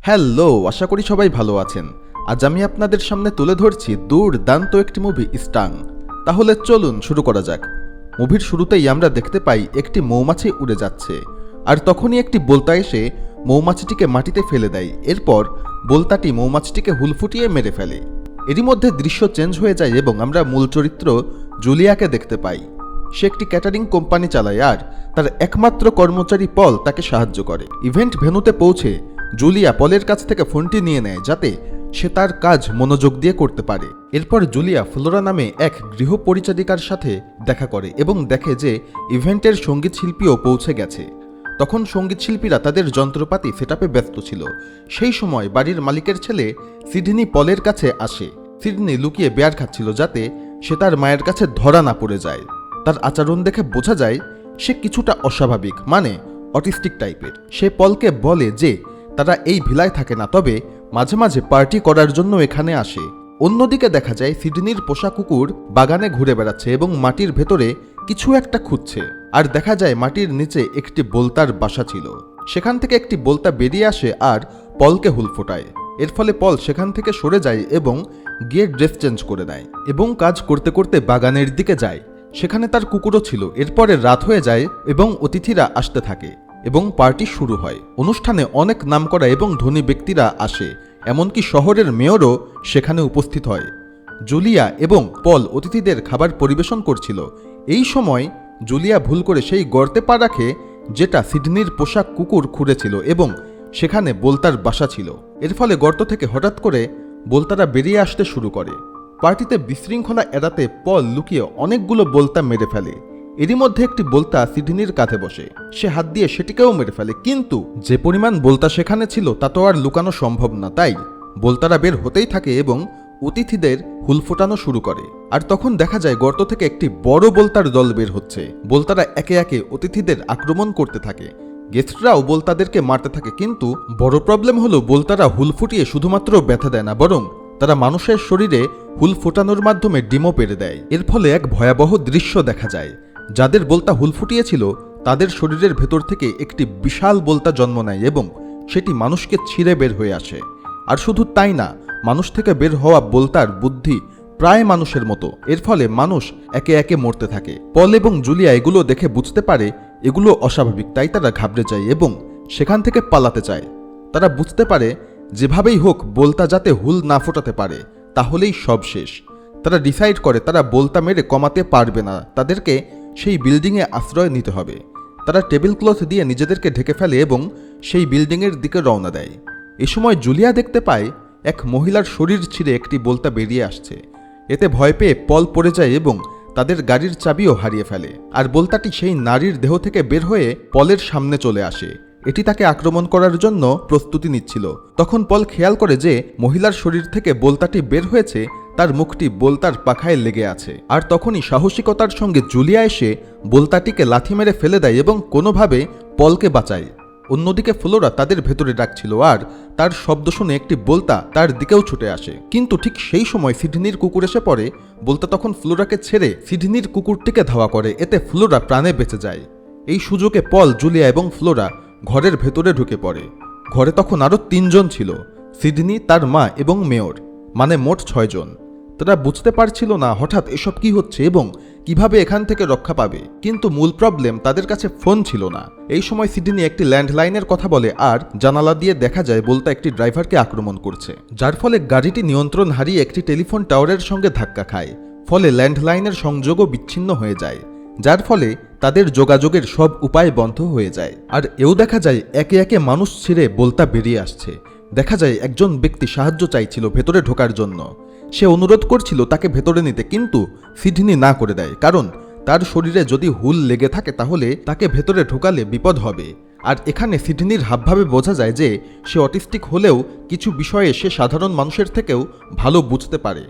Hello, আশা করি সবাই ভালো আছেন। আজ আমি আপনাদের সামনে তুলে ধরছি দুর্দান্ত একটি মুভি স্টাং। তাহলে চলুন শুরু করা যাক। মুভির শুরুতেই আমরা দেখতে পাই একটি মৌমাছি উড়ে যাচ্ছে, আর তখনই একটি বোলতা এসে মৌমাছিটিকে মাটিতে ফেলে দেয়। এরপর বোলতাটি মৌমাছিটিকে হুল ফুটিয়ে মেরে ফেলে। এরই মধ্যে দৃশ্য চেঞ্জ হয়ে যায় এবং আমরা মূল চরিত্র জুলিয়াকে দেখতে পাই। সে একটি ক্যাটারিং কোম্পানি চালায় আর তার একমাত্র কর্মচারী পল তাকে সাহায্য করে। ইভেন্ট ভেন্যুতে পৌঁছে জুলিয়া পলের কাছ থেকে ফোনটি নিয়ে নেয় যাতে সে তার কাজ মনোযোগ দিয়ে করতে পারে। এরপর জুলিয়া ফ্লোরা নামে এক গৃহ পরিচারিকার সাথে দেখা করে এবং দেখে যে ইভেন্টের সঙ্গীত শিল্পীও পৌঁছে গেছে। তখন সঙ্গীত শিল্পীরা তাদের যন্ত্রপাতি সেটআপে ব্যস্ত ছিল। সেই সময় বাড়ির মালিকের ছেলে সিডনি পলের কাছে আসে। সিডনি লুকিয়ে বেয়ার খাচ্ছিল যাতে সে তার মায়ের কাছে ধরা না পড়ে যায়। তার আচরণ দেখে বোঝা যায় সে কিছুটা অস্বাভাবিক, মানে অটিস্টিক টাইপের। সে পলকে বলে যে তারা এই ভিলায় থাকে না, তবে মাঝে মাঝে পার্টি করার জন্য এখানে আসে। অন্যদিকে দেখা যায় সিডনির পোষা কুকুর বাগানে ঘুরে বেড়াচ্ছে এবং মাটির ভেতরে কিছু একটা খুঁজছে। আর দেখা যায় মাটির নিচে একটি বোলতার বাসা ছিল। সেখান থেকে একটি বোলতা বেরিয়ে আসে আর পলকে হুল ফোটায়। এর ফলে পল সেখান থেকে সরে যায় এবং গিয়ে ড্রেস চেঞ্জ করে নেয় এবং কাজ করতে করতে বাগানের দিকে যায়। সেখানে তার কুকুরও ছিল। এরপরে রাত হয়ে যায় এবং অতিথিরা আসতে থাকে এবং পার্টি শুরু হয়। অনুষ্ঠানে অনেক নামকরা এবং ধনী ব্যক্তিরা আসে, এমনকি শহরের মেয়রও সেখানে উপস্থিত হয়। জুলিয়া এবং পল অতিথিদের খাবার পরিবেশন করছিল। এই সময় জুলিয়া ভুল করে সেই গর্তে পা রাখে যেটা সিডনির পোশাক কুকুর খুঁড়েছিল এবং সেখানে বোলতার বাসা ছিল। এর ফলে গর্ত থেকে হঠাৎ করে বোলতারা বেরিয়ে আসতে শুরু করে। পার্টিতে বিশৃঙ্খলা এড়াতে পল লুকিয়ে অনেকগুলো বোলতা মেরে ফেলে। এরই মধ্যে একটি বোলতা সিডনির কাঁধে বসে। সে হাত দিয়ে সেটিকেও মেরে ফেলে, কিন্তু যে পরিমাণ বোলতা সেখানে ছিল তা তো আর লুকানো সম্ভব না। তাই বোলতারা বের হতেই থাকে এবং অতিথিদের হুল ফোটানো শুরু করে। আর তখন দেখা যায় গর্ত থেকে একটি বড় বোলতার দল বের হচ্ছে। বোলতারা একে একে অতিথিদের আক্রমণ করতে থাকে। গেস্টরাও বোলতাদেরকে মারতে থাকে, কিন্তু বড় প্রবলেম হলো বোলতারা হুল ফুটিয়ে শুধুমাত্র ব্যথা দেয় না, বরং তারা মানুষের শরীরে হুল ফোটানোর মাধ্যমে ডিমও পেড়ে দেয়। এর ফলে এক ভয়াবহ দৃশ্য দেখা যায়। যাদের বোলতা হুল ফুটিয়েছিল তাদের শরীরের ভেতর থেকে একটি বিশাল বোলতা জন্ম নেয় এবং সেটি মানুষকে ছিঁড়ে বের হয়ে আসে। আর শুধু তাই না, মানুষ থেকে বের হওয়া বোলতার বুদ্ধি প্রায় মানুষের মতো। এর ফলে মানুষ একে একে মরতে থাকে। পল এবং জুলিয়া এগুলো দেখে বুঝতে পারে এগুলো অস্বাভাবিক, তাই তারা ঘাবড়ে যায় এবং সেখান থেকে পালাতে চায়। তারা বুঝতে পারে যেভাবেই হোক বোলতা যাতে হুল না ফোটাতে পারে, তাহলেই সব শেষ। তারা ডিসাইড করে তারা বোলতা মেরে কমাতে পারবে না, তাদেরকে সেই বিল্ডিংয়ে আশ্রয় নিতে হবে। তারা টেবিল ক্লথ দিয়ে নিজেদেরকে ঢেকে ফেলে এবং সেই বিল্ডিংয়ের দিকে রওনা দেয়। এ সময় জুলিয়া দেখতে পায় এক মহিলার শরীর ছিঁড়ে একটি বোলতা বেরিয়ে আসছে। এতে ভয় পেয়ে পল পড়ে যায় এবং তাদের গাড়ির চাবিও হারিয়ে ফেলে। আর বোলতাটি সেই নারীর দেহ থেকে বের হয়ে পলের সামনে চলে আসে। এটি তাকে আক্রমণ করার জন্য প্রস্তুতি নিচ্ছিল। তখন পল খেয়াল করে যে মহিলার শরীর থেকে বোলতাটি বের হয়েছে, তার মুখটি বোলতার পাখায় লেগে আছে। আর তখনই সাহসিকতার সঙ্গে জুলিয়া এসে বোলতাটিকে লাথি মেরে ফেলে দেয় এবং কোনোভাবে পলকে বাঁচায়। অন্যদিকে ফ্লোরা তাদের ভেতরে ডাকছিল আর তার শব্দ শুনে একটি বোলতা তার দিকেও ছুটে আসে। কিন্তু ঠিক সেই সময় সিডনির কুকুর এসে পড়ে। বোলতা তখন ফ্লোরাকে ছেড়ে সিডনির কুকুরটিকে ধাওয়া করে। এতে ফ্লোরা প্রাণে বেঁচে যায়। এই সুযোগে পল, জুলিয়া এবং ফ্লোরা ঘরের ভেতরে ঢুকে পড়ে। ঘরে তখন আরও 3 জন ছিল, সিডনি, তার মা এবং মেয়র, মানে মোট 6 জন। তারা বুঝতে পারছিল না হঠাৎ এসব কি হচ্ছে এবং কিভাবে এখান থেকে রক্ষা পাবে। কিন্তু মূল প্রবলেম, তাদের কাছে ফোন ছিল না। এই সময় সিডনি একটি ল্যান্ডলাইনের কথা বলে আর জানালা দিয়ে দেখা যায় বোলতা একটি ড্রাইভারকে আক্রমণ করছে, যার ফলে গাড়িটি নিয়ন্ত্রণ হারিয়ে একটি টেলিফোন টাওয়ারের সঙ্গে ধাক্কা খায়। ফলে ল্যান্ডলাইনের সংযোগও বিচ্ছিন্ন হয়ে যায়, যার ফলে তাদের যোগাযোগের সব উপায় বন্ধ হয়ে যায়। আর এও দেখা যায় একে একে মানুষ ছিঁড়ে বোলতা বেরিয়ে আসছে। দেখা যায় একজন ব্যক্তি সাহায্য চাইছিল ভেতরে ঢোকার জন্য। সে অনুরোধ করছিল তাকে ভেতরে নিতে, কিন্তু সিডনি না করে দেয়, কারণ তার শরীরে যদি হুল লেগে থাকে তাহলে তাকে ভেতরে ঢোকালে বিপদ হবে। আর এখানে সিডনির হাবভাবে বোঝা যায় যে সে অটিস্টিক হলেও কিছু বিষয়ে সে সাধারণ মানুষের থেকেও ভালো বুঝতে পারে।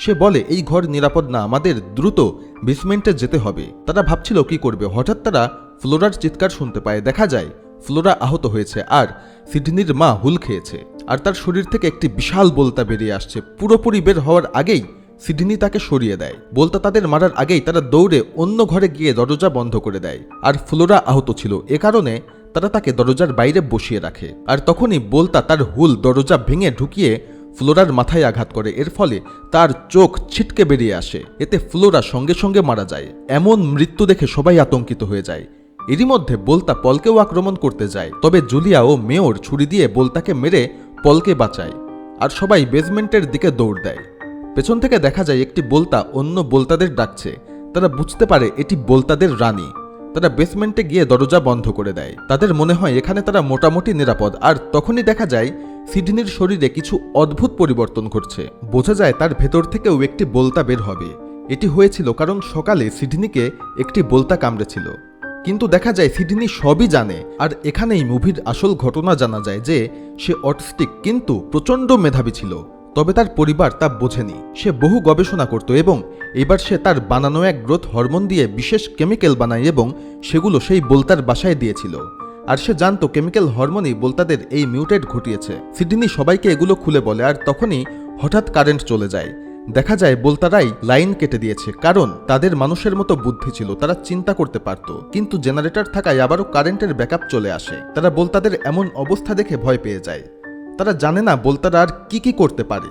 সে বলে এই ঘর নিরাপদ না, আমাদের দ্রুত বেসমেন্টে যেতে হবে। তারা ভাবছিল কি করবে, হঠাৎ তারা ফ্লোরার চিৎকার শুনতে পায়। দেখা যায় ফ্লোরা আহত হয়েছে আর সিডনির মা হুল খেয়েছে আর তার শরীর থেকে একটি বিশাল বোলতা বেরিয়ে আসছে। পুরোপুরি বের হওয়ার আগেই সিডনি তাকে সরিয়ে দেয়। বোলতা তাদের মারার আগেই তারা দৌড়ে অন্য ঘরে গিয়ে দরজা বন্ধ করে দেয়। আর ফ্লোরা আহত ছিল, এ কারণে তারা তাকে দরজার বাইরে বসিয়ে রাখে। আর তখনই বোলতা তার হুল দরজা ভেঙে ঢুকিয়ে ফ্লোরার মাথায় আঘাত করে। এর ফলে তার চোখ ছিটকে বেরিয়ে আসে। এতে ফ্লোরা সঙ্গে সঙ্গে মারা যায়। এমন মৃত্যু দেখে সবাই আতঙ্কিত হয়ে যায়। এরই মধ্যে বোলতা পলকেও আক্রমণ করতে যায়, তবে জুলিয়া ও মেয়র ছুরি দিয়ে বোলতাকে মেরে পলকে বাঁচায়। আর সবাই বেসমেন্টের দিকে দৌড় দেয়। পেছন থেকে দেখা যায় একটি বোলতা অন্য বোলতাদের ডাকছে। তারা বুঝতে পারে এটি বোলতাদের রানী। তারা বেসমেন্টে গিয়ে দরজা বন্ধ করে দেয়। তাদের মনে হয় এখানে তারা মোটামুটি নিরাপদ। আর তখনই দেখা যায় সিডনির শরীরে কিছু অদ্ভুত পরিবর্তন ঘটছে। বোঝা যায় তার ভেতর থেকেও একটি বোলতা বের হবে। এটি হয়েছিল কারণ সকালে সিডনিকে একটি বোলতা কামড়েছিল। কিন্তু দেখা যায় সিডনি সবই জানে। আর এখানেই মুভির আসল ঘটনা জানা যায় যে সে অটিস্টিক কিন্তু প্রচণ্ড মেধাবী ছিল, তবে তার পরিবার তা বোঝেনি। সে বহু গবেষণা করত এবং এবার সে তার বানানো এক গ্রোথ হরমোন দিয়ে বিশেষ কেমিক্যাল বানায় এবং সেগুলো সেই বোলতার বাসায় দিয়েছিল। আর সে জানতো কেমিক্যাল হরমোনই বোলতাদের এই মিউটেট ঘটিয়েছে। সিডনি সবাইকে এগুলো খুলে বলে। আর তখনই হঠাৎ কারেন্ট চলে যায়। দেখা যায় বোলতারাই লাইন কেটে দিয়েছে, কারণ তাদের মানুষের মতো বুদ্ধি ছিল, তারা চিন্তা করতে পারত। কিন্তু জেনারেটর থাকায় আবারও কারেন্টের ব্যাকআপ চলে আসে। তারা বোলতাদের এমন অবস্থা দেখে ভয় পেয়ে যায়। তারা জানে না বোলতারা আর কি করতে পারে।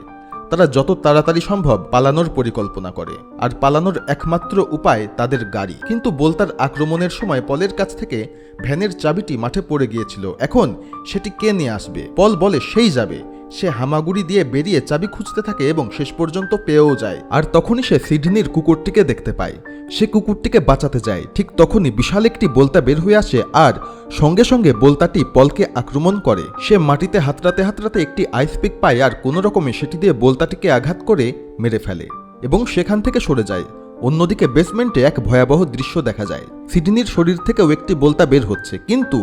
তারা যত তাড়াতাড়ি সম্ভব পালানোর পরিকল্পনা করে। আর পালানোর একমাত্র উপায় তাদের গাড়ি। কিন্তু বোলতার আক্রমণের সময় পলের কাছ থেকে ভ্যানের চাবিটি মাঠে পড়ে গিয়েছিল। এখন সেটি কে নিয়ে আসবে? পল বলে সেই যাবে। সে হামাগুড়ি দিয়ে বেরিয়ে চাবি খুঁজতে থাকে এবং শেষ পর্যন্ত পেয়েও যায়। আর তখনই সে সিডনির কুকুরটিকে দেখতে পায়। সে কুকুরটিকে বাঁচাতে যায়। ঠিক তখনই বিশাল একটি বোলতা বের হয়ে আসে আর সঙ্গে সঙ্গে বোলতাটি পলকে আক্রমণ করে। সে মাটিতে হাতড়াতে হাতড়াতে একটি আইস পিক পায় আর কোনো রকমে সেটি দিয়ে বোলতাটিকে আঘাত করে মেরে ফেলে এবং সেখান থেকে সরে যায়। অন্যদিকে বেসমেন্টে এক ভয়াবহ দৃশ্য দেখা যায়। সিডনির শরীর থেকেও একটি বোলতা বের হচ্ছে, কিন্তু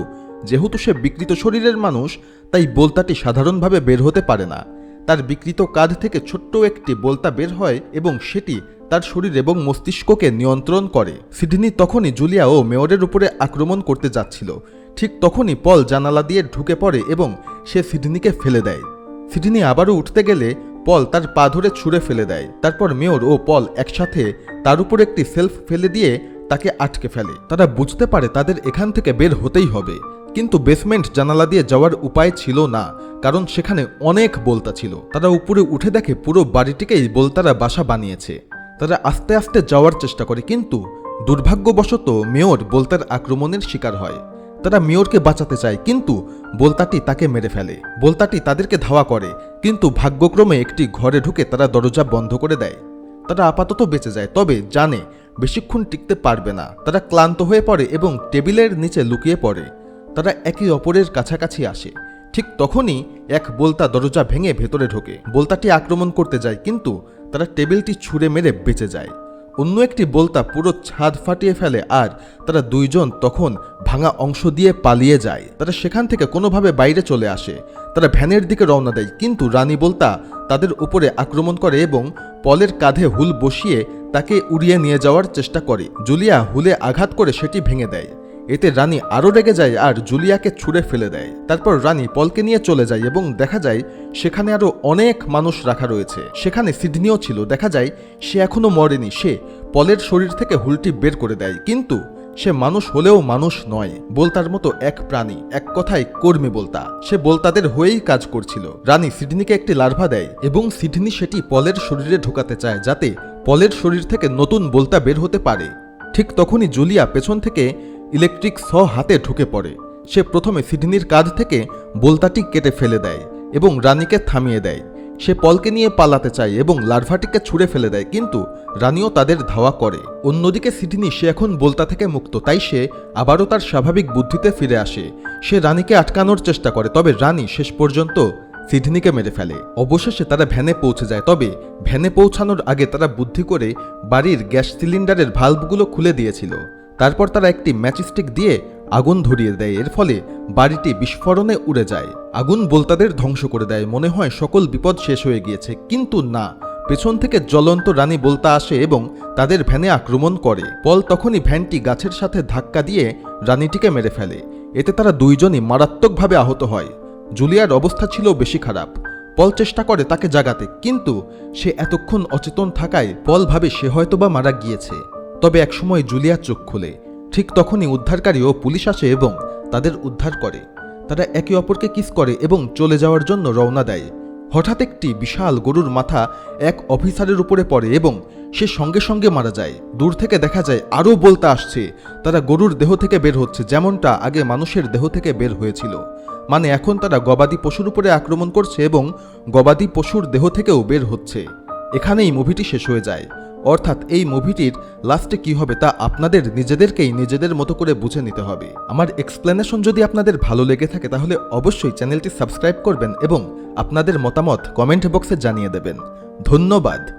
যেহেতু সে বিকৃত শরীরের মানুষ, তাই বোলতাটি সাধারণভাবে বের হতে পারে না। তার বিকৃত কাঁধ থেকে ছোট্ট একটি বোলতা বের হয় এবং সেটি তার শরীর এবং মস্তিষ্ককে নিয়ন্ত্রণ করে। সিডনি তখনই জুলিয়া ও মেয়রের উপরে আক্রমণ করতে যাচ্ছিল। ঠিক তখনই পল জানালা দিয়ে ঢুকে পড়ে এবং সে সিডনিকে ফেলে দেয়। সিডনি আবারও উঠতে গেলে পল তার পা ধরে ছুঁড়ে ফেলে দেয়। তারপর মেয়র ও পল একসাথে তার উপর একটি সেলফ ফেলে দিয়ে তাকে আটকে ফেলে। তারা বুঝতে পারে তাদের এখান থেকে বের হতেই হবে, কিন্তু বেসমেন্ট জানালা দিয়ে যাওয়ার উপায় ছিল না, কারণ সেখানে অনেক বোলতা ছিল। তারা উপরে উঠে দেখে পুরো বাড়িটিকেই বোলতারা বাসা বানিয়েছে। তারা আস্তে আস্তে যাওয়ার চেষ্টা করে, কিন্তু দুর্ভাগ্যবশত মেয়র বোলতার আক্রমণের শিকার হয়। তারা মেয়রকে বাঁচাতে চায়, কিন্তু বোলতাটি তাকে মেরে ফেলে। বোলতাটি তাদেরকে ধাওয়া করে, কিন্তু ভাগ্যক্রমে একটি ঘরে ঢুকে তারা দরজা বন্ধ করে দেয়। তারা আপাতত বেঁচে যায়, তবে জানে বেশিক্ষণ টিকতে পারবে না। তারা ক্লান্ত হয়ে পড়ে এবং টেবিলের নিচে লুকিয়ে পড়ে। তারা একে অপরের কাছাকাছি আসে। ঠিক তখনই এক বোলতা দরজা ভেঙে ভেতরে ঢোকে। বোলতাটি আক্রমণ করতে যায়, কিন্তু তারা টেবিলটি ছুঁড়ে মেরে বেঁচে যায়। অন্য একটি বোলতা পুরো ছাদ ফাটিয়ে ফেলে আর তারা দুইজন তখন ভাঙা অংশ দিয়ে পালিয়ে যায়। তারা সেখান থেকে কোনোভাবে বাইরে চলে আসে। তারা ভ্যানের দিকে রওনা দেয়, কিন্তু রানী বোলতা তাদের উপরে আক্রমণ করে এবং পলের কাঁধে হুল বসিয়ে তাকে উড়িয়ে নিয়ে যাওয়ার চেষ্টা করে। জুলিয়া হুলে আঘাত করে সেটি ভেঙে দেয়। এতে রানী আরও রেগে যায় আর জুলিয়াকে ছুঁড়ে ফেলে দেয়। তারপর রানী পলকে নিয়ে চলে যায় এবং দেখা যায় সেখানে আরও অনেক মানুষ রাখা রয়েছে। সেখানে সিডনিও ছিল। দেখা যায় সে এখনও মরেনি। সে পলের শরীর থেকে হুলটি বের করে দেয়, কিন্তু সে মানুষ হলেও মানুষ নয়, বোলতার মতো এক প্রাণী, এক কথায় কর্মী বোলতা। সে বোলতাদের হয়েই কাজ করছিল। রানী সিডনিকে একটি লার্ভা দেয় এবং সিডনি সেটি পলের শরীরে ঢোকাতে চায়, যাতে পলের শরীর থেকে নতুন বোলতা বের হতে পারে। ঠিক তখনই জুলিয়া পেছন থেকে ইলেকট্রিক স হাতে ঢুকে পড়ে। সে প্রথমে সিডনির কাঁধ থেকে বোলতাটি কেটে ফেলে দেয় এবং রানীকে থামিয়ে দেয়। সে পলকে নিয়ে পালাতে চায় এবং লার্ভাটিকে ছুঁড়ে ফেলে দেয়, কিন্তু রানীও তাদের ধাওয়া করে। অন্যদিকে সিডনি সে এখন বোলতা থেকে মুক্ত, তাই সে আবারও তার স্বাভাবিক বুদ্ধিতে ফিরে আসে। সে রানীকে আটকানোর চেষ্টা করে, তবে রানী শেষ পর্যন্ত সিডনিকে মেরে ফেলে। অবশেষে তারা ভ্যানে পৌঁছে যায়, তবে ভ্যানে পৌঁছানোর আগে তারা বুদ্ধি করে বাড়ির গ্যাস সিলিন্ডারের ভালভগুলো খুলে দিয়েছিল। তারপর তারা একটি ম্যাচস্টিক দিয়ে আগুন ধরিয়ে দেয়। এর ফলে বাড়িটি বিস্ফোরণে উড়ে যায়। আগুন বোলতাদের ধ্বংস করে দেয়। মনে হয় সকল বিপদ শেষ হয়ে গিয়েছে, কিন্তু না, পেছন থেকে জ্বলন্ত রানী বোলতা আসে এবং তাদের ভ্যানে আক্রমণ করে। পল তখনই ভ্যানটি গাছের সাথে ধাক্কা দিয়ে রানীটিকে মেরে ফেলে। এতে তারা দুইজনই মারাত্মকভাবে আহত হয়। জুলিয়ার অবস্থা ছিল বেশি খারাপ। পল চেষ্টা করে তাকে জাগাতে, কিন্তু সে এতক্ষণ অচেতন থাকায় পল ভাবে সে হয়তোবা মারা গিয়েছে। তবে একসময় জুলিয়া চোখ খোলে। ঠিক তখনই উদ্ধারকারী ও পুলিশ আসে এবং তাদের উদ্ধার করে। তারা একে অপরকে কিস করে এবং চলে যাওয়ার জন্য রওনা দেয়। হঠাৎ একটি বিশাল গরুর মাথা এক অফিসারের উপরে পড়ে এবং সে সঙ্গে সঙ্গে মারা যায়। দূর থেকে দেখা যায় আরও বলতে আসছে, তারা গরুর দেহ থেকে বের হচ্ছে যেমনটা আগে মানুষের দেহ থেকে বের হয়েছিল। মানে এখন তারা গবাদি পশুর উপরে আক্রমণ করছে এবং গবাদি পশুর দেহ থেকেও বের হচ্ছে। এখানেই মুভিটি শেষ হয়ে যায়। অর্থাৎ এই মুভিটির লাস্টে কি হবে তা আপনাদের নিজেদেরকেই নিজেদের মতো করে বুঝে নিতে হবে। আমার এক্সপ্লেনেশন যদি আপনাদের ভালো লেগে থাকে তাহলে অবশ্যই চ্যানেলটি সাবস্ক্রাইব করবেন এবং আপনাদের মতামত কমেন্ট বক্সে জানিয়ে দেবেন। ধন্যবাদ।